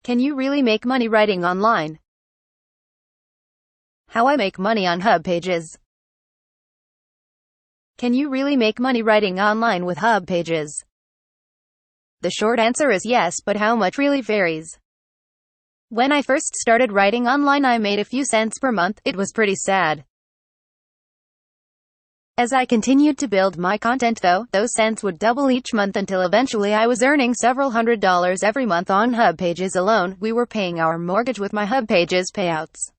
Can you really make money writing online? How I make money on HubPages. Can you really make money writing online with HubPages? The short answer is yes, but how much really varies. When I first started writing online, I made a few cents per month. It was pretty sad. As I continued to build my content though, those cents would double each month until eventually I was earning several $100s every month on HubPages alone. We were paying our mortgage with my HubPages payouts.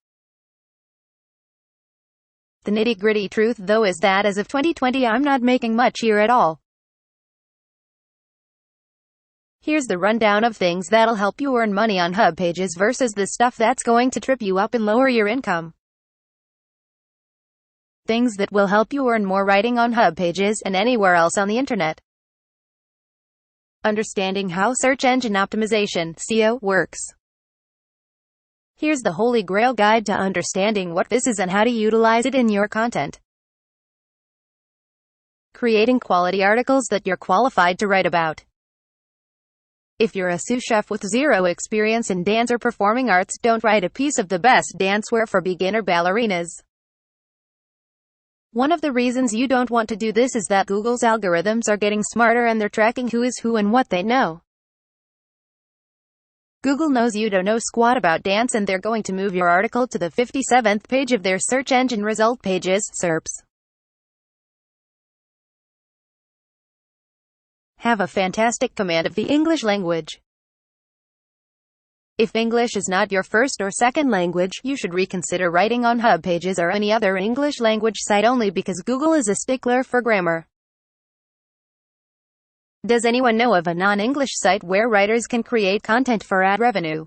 The nitty-gritty truth though is that as of 2020 I'm not making much here at all. Here's the rundown of things that'll help you earn money on HubPages versus the stuff that's going to trip you up and lower your income. Things that will help you earn more writing on HubPages and anywhere else on the internet. Understanding how search engine optimization (SEO) works. Here's the holy grail guide to understanding what this is and how to utilize it in your content. Creating quality articles that you're qualified to write about. If you're a sous chef with zero experience in dance or performing arts, don't write a piece of the best dancewear for beginner ballerinas. One of the reasons you don't want to do this is that Google's algorithms are getting smarter and they're tracking who is who and what they know. Google knows you don't know squat about dance and they're going to move your article to the 57th page of their search engine result pages, SERPs. Have a fantastic command of the English language. If English is not your first or second language, you should reconsider writing on HubPages or any other English language site only because Google is a stickler for grammar. Does anyone know of a non-English site where writers can create content for ad revenue?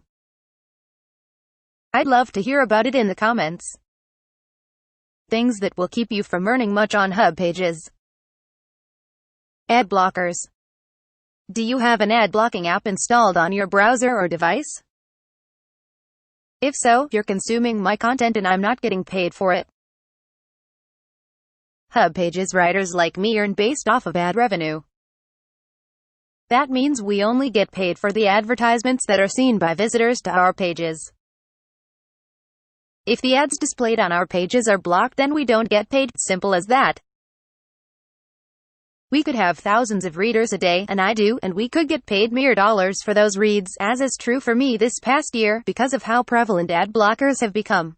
I'd love to hear about it in the comments. Things that will keep you from earning much on HubPages. Ad blockers. Do you have an ad blocking app installed on your browser or device? If so, you're consuming my content and I'm not getting paid for it. HubPages writers like me earn based off of ad revenue. That means we only get paid for the advertisements that are seen by visitors to our pages. If the ads displayed on our pages are blocked, then we don't get paid. Simple as that. We could have thousands of readers a day, and I do, and we could get paid mere dollars for those reads, as is true for me this past year, because of how prevalent ad blockers have become.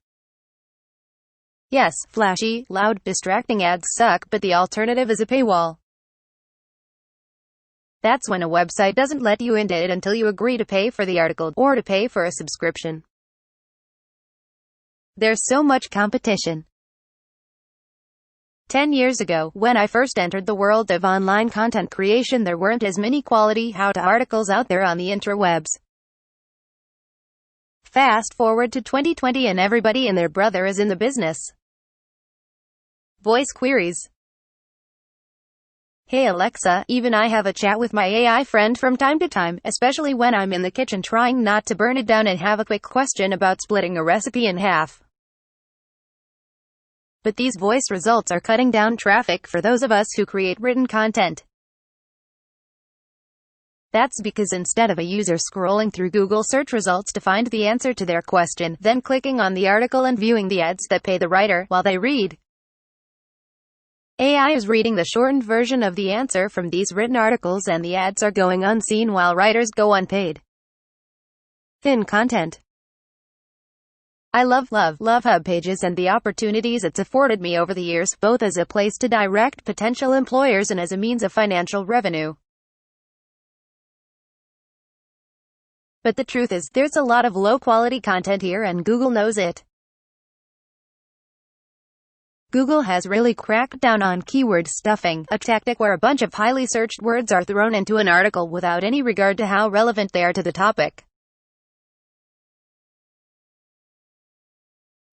Yes, flashy, loud, distracting ads suck, but the alternative is a paywall. That's when a website doesn't let you into it until you agree to pay for the article, or to pay for a subscription. There's so much competition. 10 years ago, when I first entered the world of online content creation, there weren't as many quality how-to articles out there on the interwebs. Fast forward to 2020 and everybody and their brother is in the business. Voice queries. Hey Alexa, even I have a chat with my AI friend from time to time, especially when I'm in the kitchen trying not to burn it down and have a quick question about splitting a recipe in half. But these voice results are cutting down traffic for those of us who create written content. That's because instead of a user scrolling through Google search results to find the answer to their question, then clicking on the article and viewing the ads that pay the writer while they read, AI is reading the shortened version of the answer from these written articles and the ads are going unseen while writers go unpaid. Thin content. I love HubPages and the opportunities it's afforded me over the years, both as a place to direct potential employers and as a means of financial revenue. But the truth is, there's a lot of low-quality content here and Google knows it. Google has really cracked down on keyword stuffing, a tactic where a bunch of highly searched words are thrown into an article without any regard to how relevant they are to the topic.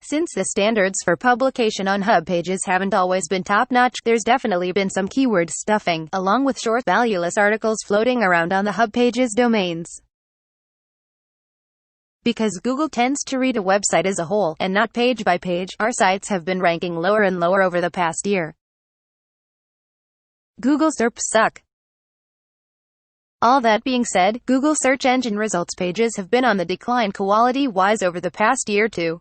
Since the standards for publication on HubPages haven't always been top-notch, there's definitely been some keyword stuffing, along with short, valueless articles floating around on the HubPages domains. Because Google tends to read a website as a whole, and not page by page, our sites have been ranking lower and lower over the past year. Google SERPs suck. All that being said, Google search engine results pages have been on the decline quality-wise over the past year too.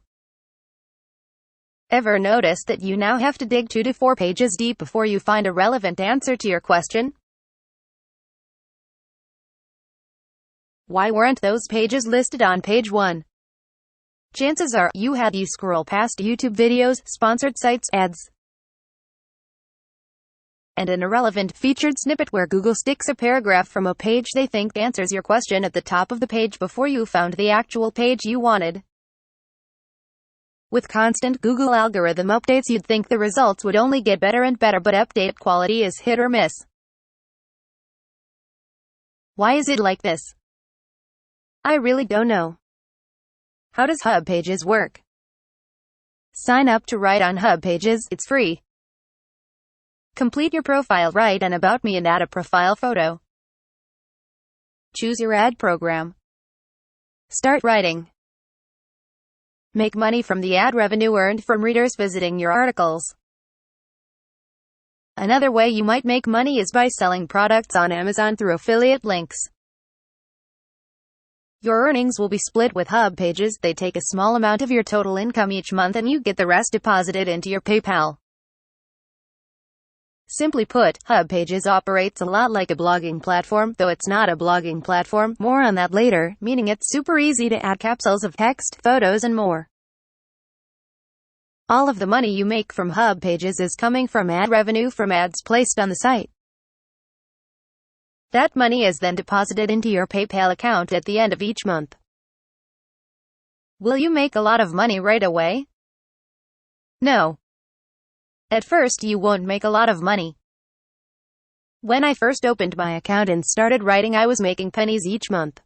Ever notice that you now have to dig 2 to 4 pages deep before you find a relevant answer to your question? Why weren't those pages listed on page 1? Chances are, you scroll past YouTube videos, sponsored sites, ads, and an irrelevant featured snippet where Google sticks a paragraph from a page they think answers your question at the top of the page before you found the actual page you wanted. With constant Google algorithm updates, you'd think the results would only get better and better, but update quality is hit or miss. Why is it like this? I really don't know. How does HubPages work? Sign up to write on HubPages, it's free. Complete your profile, write an about me and add a profile photo. Choose your ad program. Start writing. Make money from the ad revenue earned from readers visiting your articles. Another way you might make money is by selling products on Amazon through affiliate links. Your earnings will be split with HubPages. They take a small amount of your total income each month and you get the rest deposited into your PayPal. Simply put, HubPages operates a lot like a blogging platform, though it's not a blogging platform, more on that later, meaning it's super easy to add capsules of text, photos and more. All of the money you make from HubPages is coming from ad revenue from ads placed on the site. That money is then deposited into your PayPal account at the end of each month. Will you make a lot of money right away? No. At first you won't make a lot of money. When I first opened my account and started writing, I was making pennies each month.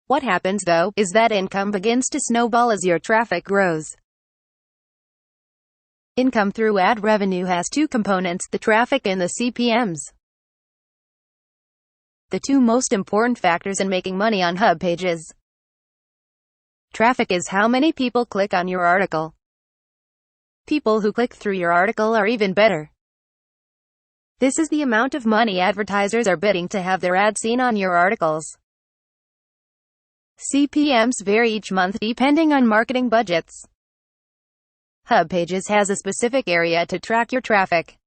What happens though, is that income begins to snowball as your traffic grows. Income through ad revenue has two components, the traffic and the CPMs. The two most important factors in making money on HubPages. Traffic is how many people click on your article. People who click through your article are even better. This is the amount of money advertisers are bidding to have their ad seen on your articles. CPMs vary each month depending on marketing budgets. HubPages has a specific area to track your traffic.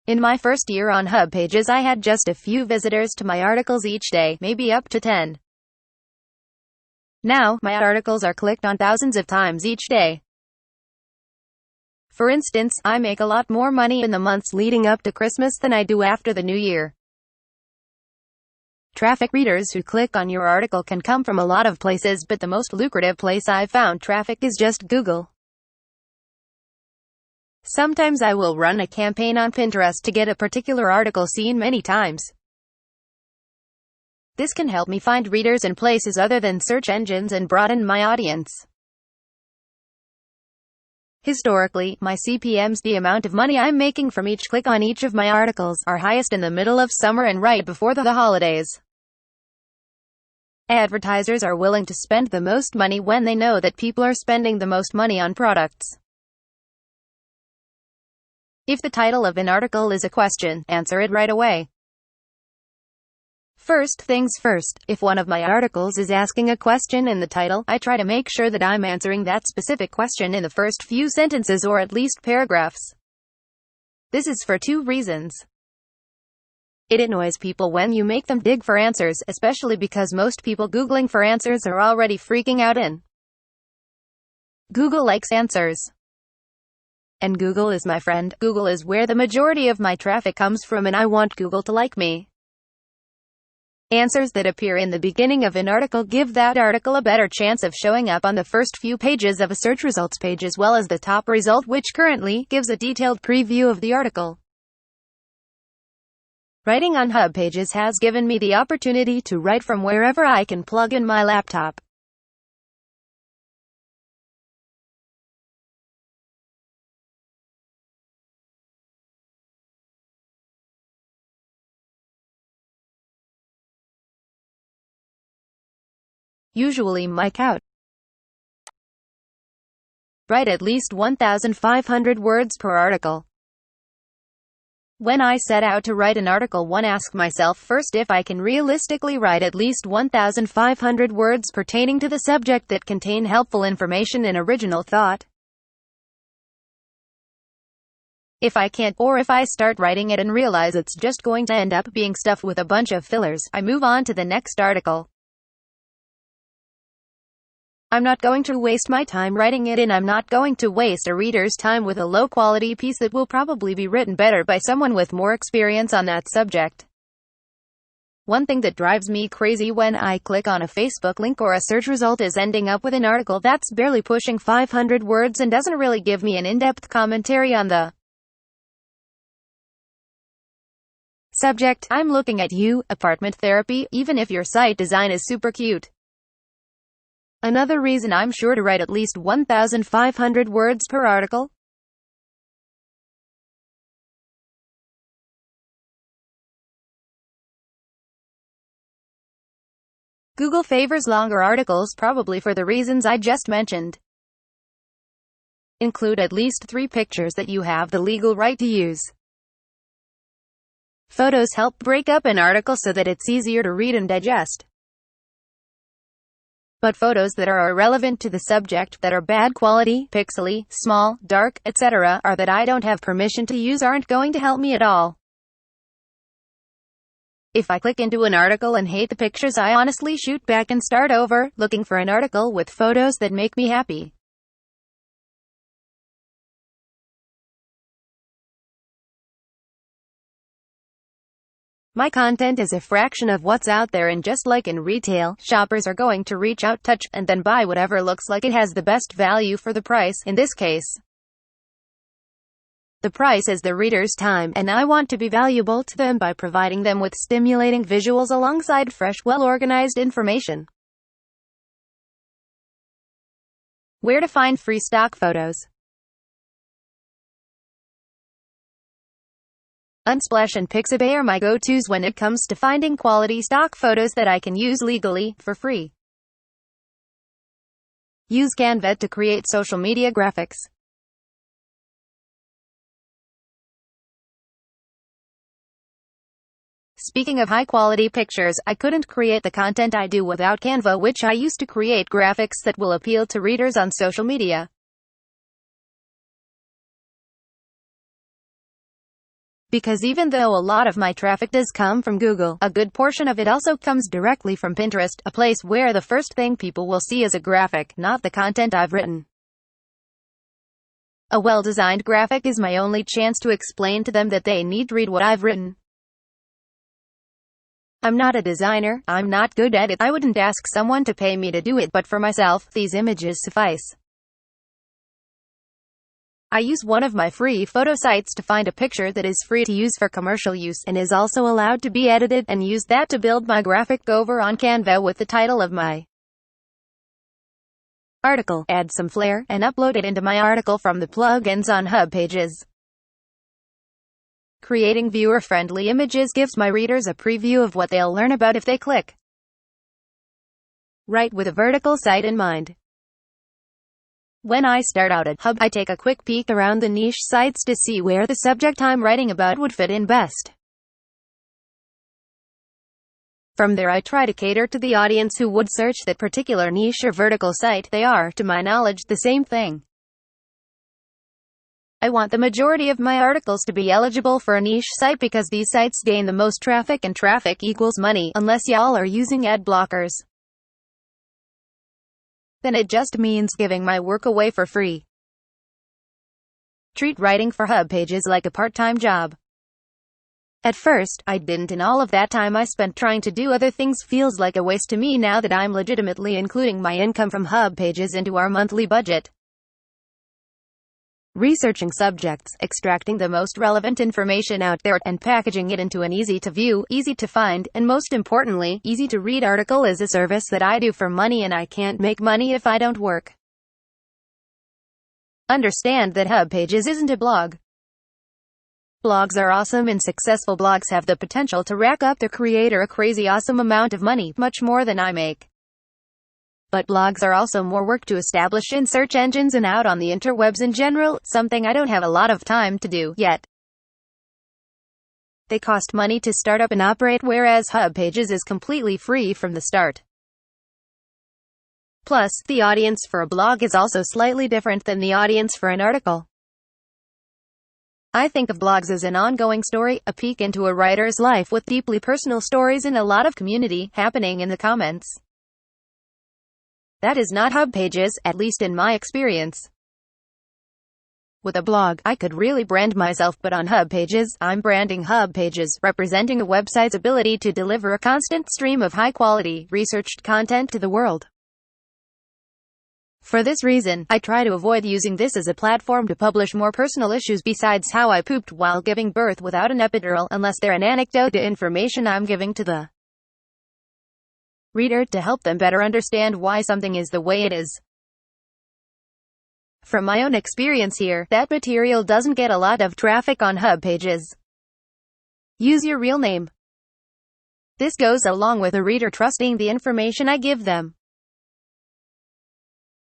In my first year on HubPages, I had just a few visitors to my articles each day, maybe up to 10. Now, my articles are clicked on thousands of times each day. For instance, I make a lot more money in the months leading up to Christmas than I do after the New Year. Traffic, readers who click on your article, can come from a lot of places, but the most lucrative place I've found traffic is just Google. Sometimes I will run a campaign on Pinterest to get a particular article seen many times. This can help me find readers in places other than search engines and broaden my audience. Historically, my CPMs, the amount of money I'm making from each click on each of my articles, are highest in the middle of summer and right before the holidays. Advertisers are willing to spend the most money when they know that people are spending the most money on products. If the title of an article is a question, answer it right away. First things first, if one of my articles is asking a question in the title, I try to make sure that I'm answering that specific question in the first few sentences or at least paragraphs. This is for two reasons. It annoys people when you make them dig for answers, especially because most people Googling for answers are already freaking out in. Google likes answers. And Google is my friend. Google is where the majority of my traffic comes from, and I want Google to like me. Answers that appear in the beginning of an article give that article a better chance of showing up on the first few pages of a search results page, as well as the top result, which currently gives a detailed preview of the article. Writing on HubPages has given me the opportunity to write from wherever I can plug in my laptop. Usually my couch. Write at least 1,500 words per article. When I set out to write an article, one ask myself first if I can realistically write at least 1,500 words pertaining to the subject that contain helpful information and original thought. If I can't, or if I start writing it and realize it's just going to end up being stuff with a bunch of fillers, I move on to the next article. I'm not going to waste my time writing it, and I'm not going to waste a reader's time with a low-quality piece that will probably be written better by someone with more experience on that subject. One thing that drives me crazy when I click on a Facebook link or a search result is ending up with an article that's barely pushing 500 words and doesn't really give me an in-depth commentary on the subject. I'm looking at you, apartment therapy, even if your site design is super cute. Another reason I'm sure to write at least 1,500 words per article. Google favors longer articles probably for the reasons I just mentioned. Include at least 3 pictures that you have the legal right to use. Photos help break up an article so that it's easier to read and digest. But photos that are irrelevant to the subject, that are bad quality, pixely, small, dark, etc., or that I don't have permission to use aren't going to help me at all. If I click into an article and hate the pictures, I honestly shoot back and start over, looking for an article with photos that make me happy. My content is a fraction of what's out there, and just like in retail, shoppers are going to reach out, touch, and then buy whatever looks like it has the best value for the price. In this case, the price is the reader's time, and I want to be valuable to them by providing them with stimulating visuals alongside fresh, well-organized information. Where to find free stock photos? Unsplash and Pixabay are my go-tos when it comes to finding quality stock photos that I can use legally, for free. Use Canva to create social media graphics. Speaking of high-quality pictures, I couldn't create the content I do without Canva, which I use to create graphics that will appeal to readers on social media. Because even though a lot of my traffic does come from Google, a good portion of it also comes directly from Pinterest, a place where the first thing people will see is a graphic, not the content I've written. A well-designed graphic is my only chance to explain to them that they need to read what I've written. I'm not a designer, I'm not good at it, I wouldn't ask someone to pay me to do it, but for myself, these images suffice. I use one of my free photo sites to find a picture that is free to use for commercial use, and is also allowed to be edited, and use that to build my graphic over on Canva with the title of my article, add some flair, and upload it into my article from the plugins on HubPages. Creating viewer-friendly images gives my readers a preview of what they'll learn about if they click. Write with a vertical site in mind. When I start out at Hub, I take a quick peek around the niche sites to see where the subject I'm writing about would fit in best. From there, I try to cater to the audience who would search that particular niche or vertical site. They are, to my knowledge, the same thing. I want the majority of my articles to be eligible for a niche site because these sites gain the most traffic, and traffic equals money, unless y'all are using ad blockers. Then it just means giving my work away for free. Treat writing for HubPages like a part-time job. At first, I didn't, and all of that time I spent trying to do other things feels like a waste to me now that I'm legitimately including my income from HubPages into our monthly budget. Researching subjects, extracting the most relevant information out there, and packaging it into an easy-to-view, easy-to-find, and most importantly, easy-to-read article is a service that I do for money, and I can't make money if I don't work. Understand that HubPages isn't a blog. Blogs are awesome, and successful blogs have the potential to rack up the creator a crazy awesome amount of money, much more than I make. But blogs are also more work to establish in search engines and out on the interwebs in general, something I don't have a lot of time to do yet. They cost money to start up and operate, whereas HubPages is completely free from the start. Plus, the audience for a blog is also slightly different than the audience for an article. I think of blogs as an ongoing story, a peek into a writer's life with deeply personal stories and a lot of community happening in the comments. That is not HubPages, at least in my experience. With a blog, I could really brand myself, but on HubPages, I'm branding HubPages, representing a website's ability to deliver a constant stream of high-quality, researched content to the world. For this reason, I try to avoid using this as a platform to publish more personal issues besides how I pooped while giving birth without an epidural, unless they're an anecdote to information I'm giving to the reader to help them better understand why something is the way it is. From my own experience here, that material doesn't get a lot of traffic on HubPages. Use your real name. This goes along with the reader trusting the information I give them.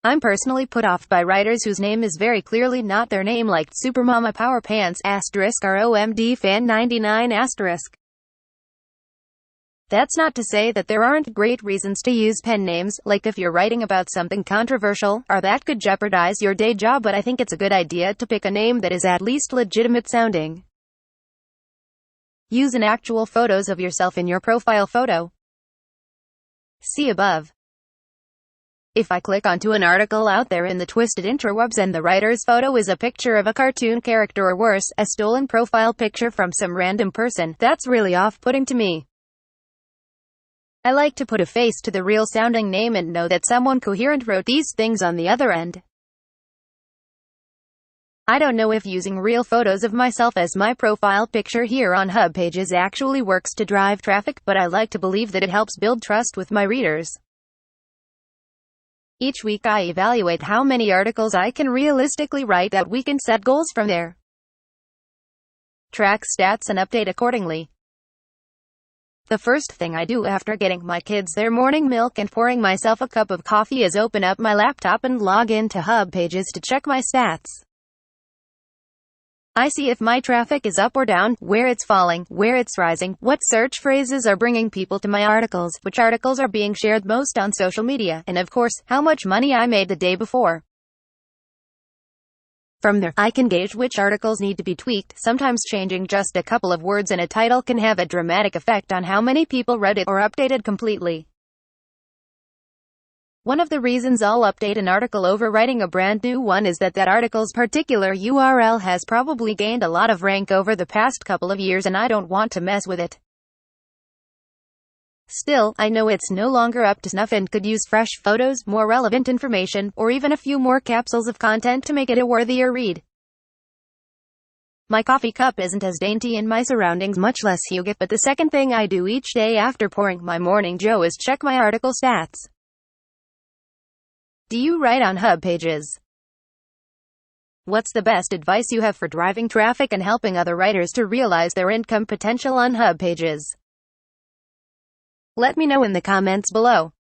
I'm personally put off by writers whose name is very clearly not their name, like Supermama Power Pants or OMD Fan 99 *. That's not to say that there aren't great reasons to use pen names, like if you're writing about something controversial, or that could jeopardize your day job, but I think it's a good idea to pick a name that is at least legitimate sounding. Use an actual photos of yourself in your profile photo. See above. If I click onto an article out there in the twisted interwebs and the writer's photo is a picture of a cartoon character or worse, a stolen profile picture from some random person, that's really off-putting to me. I like to put a face to the real-sounding name and know that someone coherent wrote these things on the other end. I don't know if using real photos of myself as my profile picture here on HubPages actually works to drive traffic, but I like to believe that it helps build trust with my readers. Each week I evaluate how many articles I can realistically write that week and set goals from there. Track stats and update accordingly. The first thing I do after getting my kids their morning milk and pouring myself a cup of coffee is open up my laptop and log into HubPages to check my stats. I see if my traffic is up or down, where it's falling, where it's rising, what search phrases are bringing people to my articles, which articles are being shared most on social media, and of course, how much money I made the day before. From there, I can gauge which articles need to be tweaked. Sometimes changing just a couple of words in a title can have a dramatic effect on how many people read it or updated completely. One of the reasons I'll update an article over writing a brand new one is that article's particular URL has probably gained a lot of rank over the past couple of years and I don't want to mess with it. Still, I know it's no longer up to snuff and could use fresh photos, more relevant information, or even a few more capsules of content to make it a worthier read. My coffee cup isn't as dainty and my surroundings much less huge, but the second thing I do each day after pouring my morning joe is check my article stats. Do you write on HubPages? What's the best advice you have for driving traffic and helping other writers to realize their income potential on HubPages? Let me know in the comments below.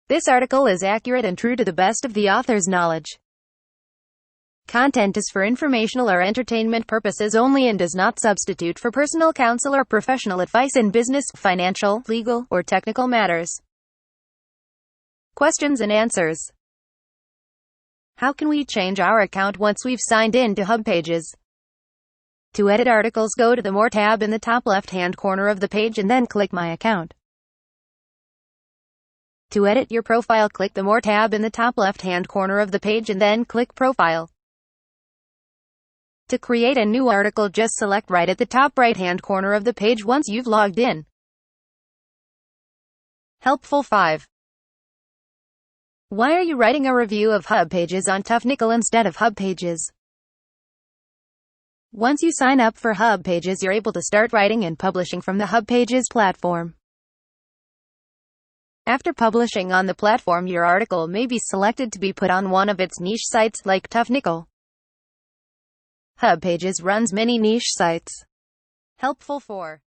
This article is accurate and true to the best of the author's knowledge. Content is for informational or entertainment purposes only and does not substitute for personal counsel or professional advice in business, financial, legal, or technical matters. Questions and answers. How can we change our account once we've signed in to HubPages? To edit articles, go to the More tab in the top left-hand corner of the page and then click My Account. To edit your profile, click the More tab in the top left-hand corner of the page and then click Profile. To create a new article, just select right at the top right-hand corner of the page once you've logged in. Helpful 5. Why are you writing a review of HubPages on ToughNickel instead of HubPages? Once you sign up for HubPages, you're able to start writing and publishing from the HubPages platform. After publishing on the platform, your article may be selected to be put on one of its niche sites, like ToughNickel. HubPages runs many niche sites. Helpful 4.